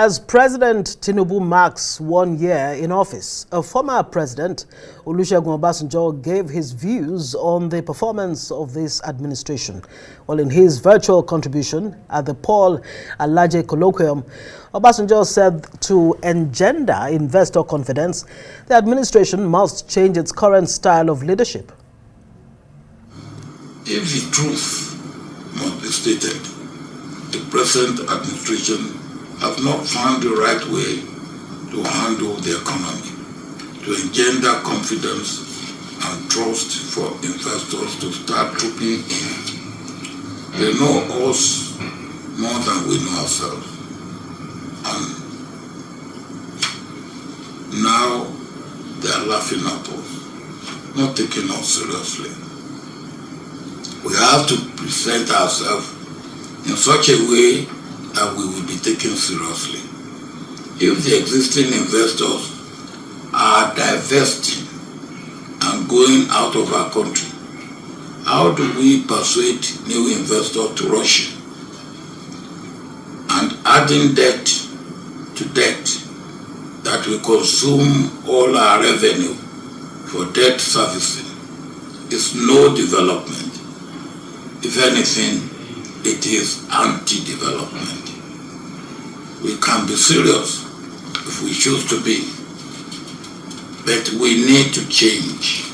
As President Tinubu marks 1 year in office, a former president, Olusegun Obasanjo, gave his views on the performance of this administration. Well, in his virtual contribution at the Paul Alaje Colloquium, Obasanjo said to engender investor confidence, the administration must change its current style of leadership. If the truth must be stated, the present administration have not found the right way to handle the economy, to engender confidence and trust for investors to start trooping in. They know us more than we know ourselves. And now they are laughing at us, not taking us seriously. We have to present ourselves in such a way that we will be taken seriously. If the existing investors are divesting and going out of our country, how do we persuade new investors to rush in? And adding debt to debt that will consume all our revenue for debt servicing is no development. If anything, it is anti-development. We can be serious if we choose to be, but we need to change.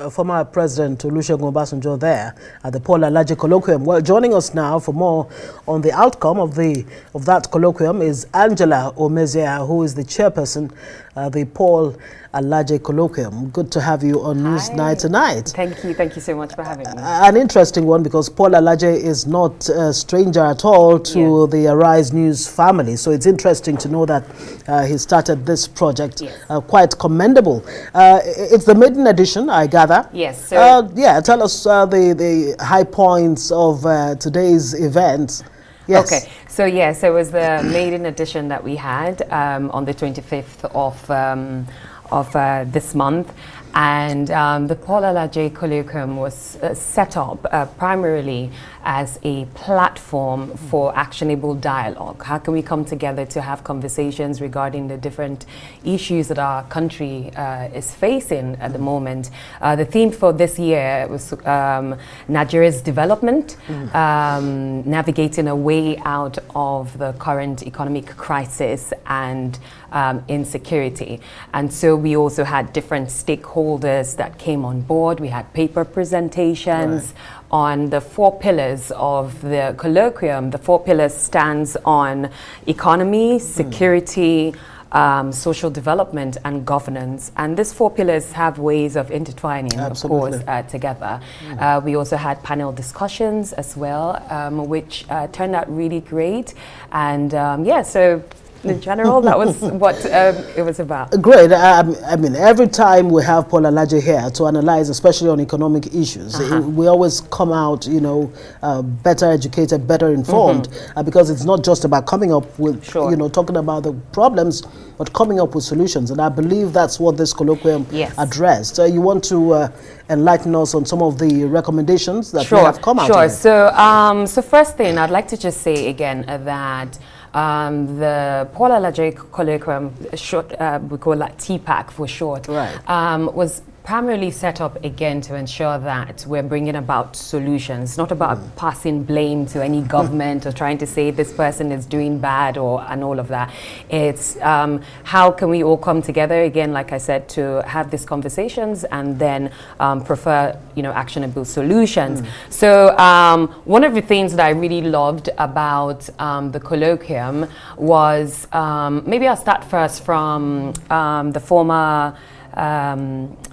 Former President Olusegun Obasanjo there at the Paul Alaje Colloquium. Well, joining us now for more on the outcome of that colloquium is Angela Omezia, who is the chairperson the Paul Alaje Colloquium. Good to have you on Newsnight tonight. Thank you so much for having me. An interesting one, because Paul Alaje is not a stranger at all to the Arise News family. So it's interesting to know that he started this project. Quite commendable. It's the maiden edition, I gather. Yes. So tell us the high points of today's event. Yes. Okay. So it was the maiden edition that we had on the 25th of this month, and the Paul Alaje Colloquium was set up primarily as a platform for actionable dialogue. How can we come together to have conversations regarding the different issues that our country is facing at the moment? The theme for this year was Nigeria's development, navigating a way out of the current economic crisis and insecurity. And so we also had different stakeholders that came on board. We had paper presentations on the 4 pillars of the colloquium. The 4 pillars stands on economy, security, social development and governance. And these 4 pillars have ways of intertwining, of course, together. We also had panel discussions as well, which turned out really great. And so in general, that was what it was about. Great. I mean, every time we have Paul Alaje here to analyze, especially on economic issues, we always come out, better educated, better informed, because it's not just about coming up with, talking about the problems, but coming up with solutions. And I believe that's what this colloquium addressed. You want to enlighten us on some of the recommendations that we have come out with? Sure. So first thing, I'd like to just say again that the Paul Alaje Colloquium, short, we call that TPAC for short, was primarily set up again to ensure that we're bringing about solutions, not about passing blame to any government or trying to say this person is doing bad and all of that. It's how can we all come together again, like I said, to have these conversations and then prefer, actionable solutions. So one of the things that I really loved about the colloquium was, maybe I'll start first from the former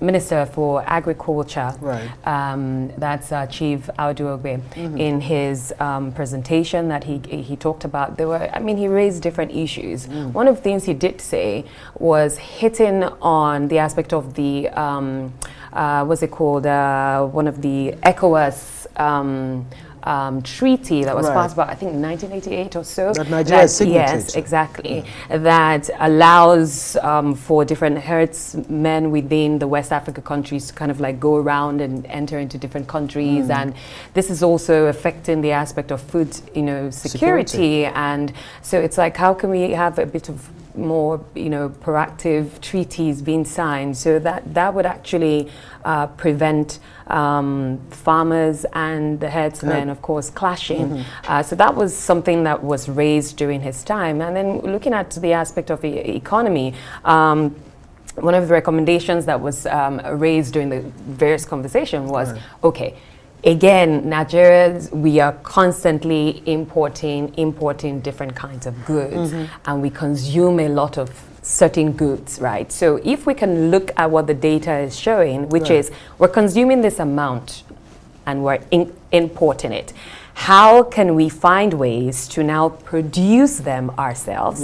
Minister for Agriculture, that's Chief Audu Ogbe. In his presentation that he talked about, he raised different issues. One of the things he did say was hitting on the aspect of the what's it called, one of the ECOWAS treaty that was Right. passed by, I think, 1988 or so. That Nigeria is signatory Yes, to. exactly. That allows for different herdsmen within the West Africa countries to kind of like go around and enter into different countries. And this is also affecting the aspect of food, security. And so it's like, how can we have a bit of more, proactive treaties being signed so that would actually prevent farmers and the herdsmen, of course, clashing. So that was something that was raised during his time. And then looking at the aspect of the economy, one of the recommendations that was raised during the various conversation was, okay, again, Nigerians, we are constantly importing different kinds of goods, and we consume a lot of certain goods, right? So if we can look at what the data is showing, which is we're consuming this amount and we're importing it, how can we find ways to now produce them ourselves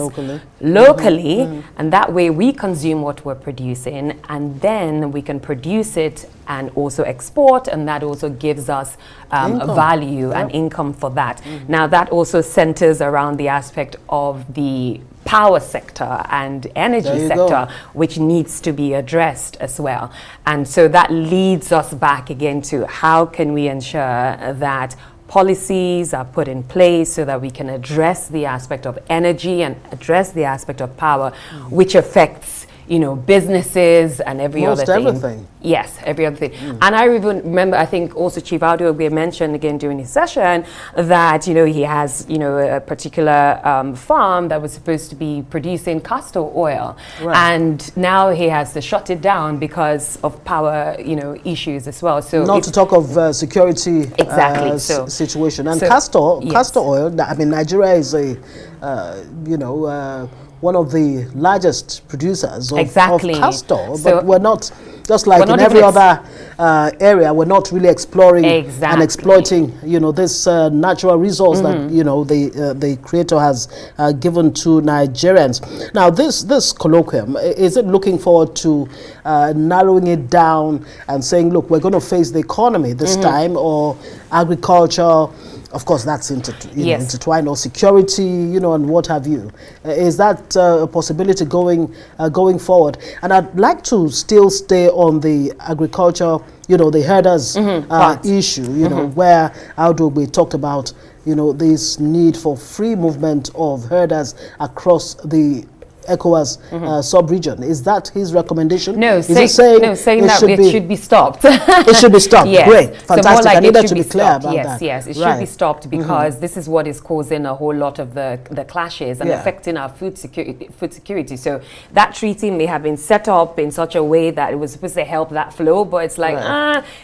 locally, and that way we consume what we're producing, and then we can produce it and also export, and that also gives us value and income for that. Now that also centers around the aspect of the power sector and energy sector, which needs to be addressed as well. And so that leads us back again to how can we ensure that policies are put in place so that we can address the aspect of energy and address the aspect of power, which affects businesses and every other thing. Everything. Yes, every other thing. And I even remember, I think also Chief Audubey mentioned again during his session that, he has, a particular farm that was supposed to be producing castor oil. And now he has to shut it down because of power, issues as well. So not to talk of security situation. And castor oil, I mean, Nigeria is one of the largest producers of castor, but we're not, just like in every other area, we're not really exploring and exploiting, this natural resource that, the creator has given to Nigerians. Now, this colloquium, is it looking forward to narrowing it down and saying, look, we're going to face the economy this time, or agriculture? Of course, that's intertwined, or security, and what have you. Is that a possibility going forward? And I'd like to still stay on the agriculture, the herders issue, where Audubey talked about, this need for free movement of herders across the ECOWAS sub-region. Is that his recommendation? No, saying that it should be stopped. It should be stopped. Yes. Great, fantastic. So more like I needed it should to be be clear stopped. about yes, that. Yes, it should be stopped because this is what is causing a whole lot of the clashes and affecting our food security. So that treaty may have been set up in such a way that it was supposed to help that flow, but it's like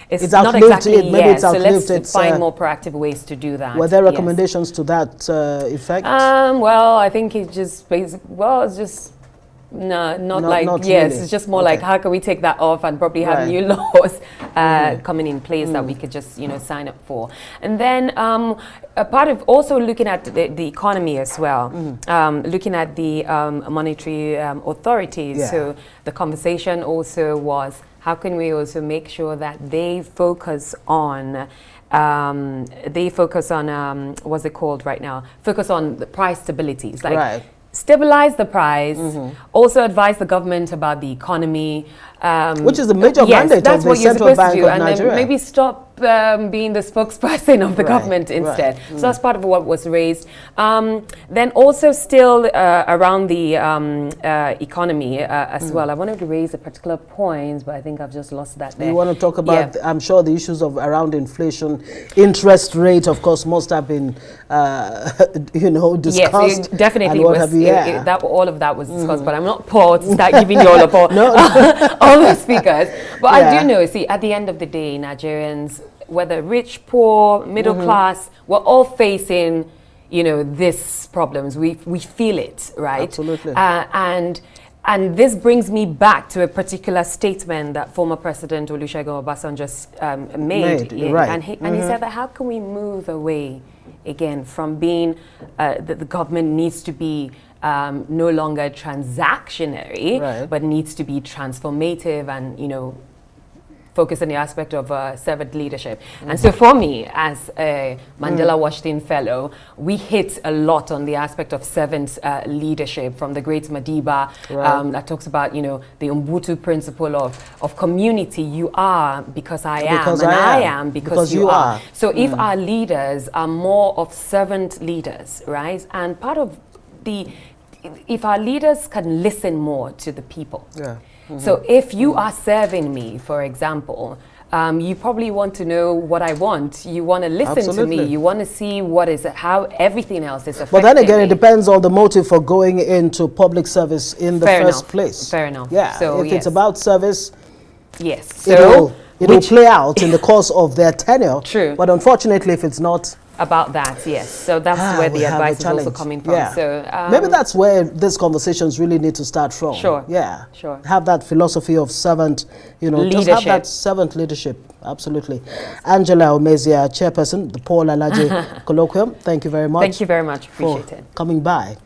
it's not exactly. So let's find more proactive ways to do that. Were there recommendations to that effect? Well, I think it just it's just. No, not really. It's just more like how can we take that off and probably have new laws coming in place that we could just sign up for. And then a part of also looking at the economy as well, looking at the monetary authorities. So the conversation also was how can we also make sure that they focus on what's it called right now? Focus on the price stability. It's like stabilize the price, also advise the government about the economy. Which is the major mandate of the Central Bank of Nigeria. And maybe stop being the spokesperson of the government instead. So that's part of what was raised. Then also still around the economy as well. I wanted to raise a particular point, but I think I've just lost that there. You want to talk about, I'm sure, the issues of around inflation, interest rate, of course, must have been, discussed. Yes, definitely. And what have you, all of that was discussed, but I'm not Paul to start giving you all of all the speakers. But I do know, see, at the end of the day, Nigerians, whether rich, poor, middle class, we're all facing, these problems. We feel it, right? Absolutely. And this brings me back to a particular statement that former President Olusegun Obasanjo made. And he said that how can we move away, again, from being that the government needs to be no longer transactionary, but needs to be transformative and, focus on the aspect of servant leadership. And so for me, as a Mandela Washington Fellow, we hit a lot on the aspect of servant leadership from the great Madiba, that talks about, you know, the Ubuntu principle of community. You are because I am, and I am because you are. So if our leaders are more of servant leaders, right? And part of if our leaders can listen more to the people. So if you are serving me, for example, you probably want to know what I want. You want to listen to me. You want to see how everything else is affecting me. But then again, it depends on the motive for going into public service in the first place. Fair enough. Yeah. So if it's about service, yes. So it will play out in the course of their tenure. True. But unfortunately, if it's not about that, yes. So that's where the advice is also coming from. Yeah. So maybe that's where these conversations really need to start from. Sure. Yeah. Sure. Have that philosophy of servant, you know, leadership. just have that servant leadership. Absolutely. Angela Omezia, Chairperson, the Paul Alaje Colloquium. Thank you very much. Thank you very much. Appreciate it. Coming by.